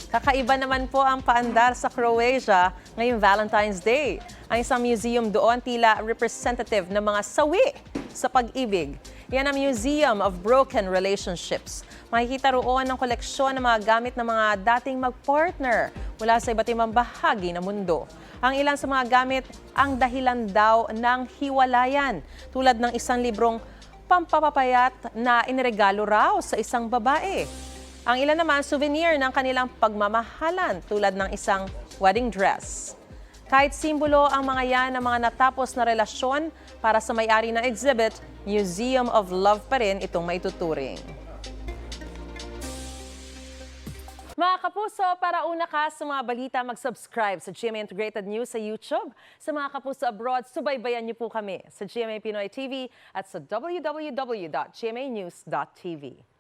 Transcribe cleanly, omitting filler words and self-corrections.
Kakaiba naman po ang paandar sa Croatia ngayong Valentine's Day. Ang isang museum doon tila representative ng mga sawi sa pag-ibig. Yan ang Museum of Broken Relationships. Makikita roon ang koleksyon ng mga gamit ng mga dating mag-partner mula sa iba't ibang bahagi ng mundo. Ang ilan sa mga gamit ang dahilan daw ng hiwalayan, tulad ng isang librong pampapapayat na iniregalo raw sa isang babae. Ang ilan naman souvenir ng kanilang pagmamahalan tulad ng isang wedding dress. Kahit simbolo ang mga yan ng mga natapos na relasyon, para sa may-ari ng exhibit, Museum of Love pa rin itong maituturing. Mga kapuso, para una ka sa mga balita, mag-subscribe sa GMA Integrated News sa YouTube. Sa mga kapuso abroad, subaybayan niyo po kami sa GMA Pinoy TV at sa www.gmanews.tv.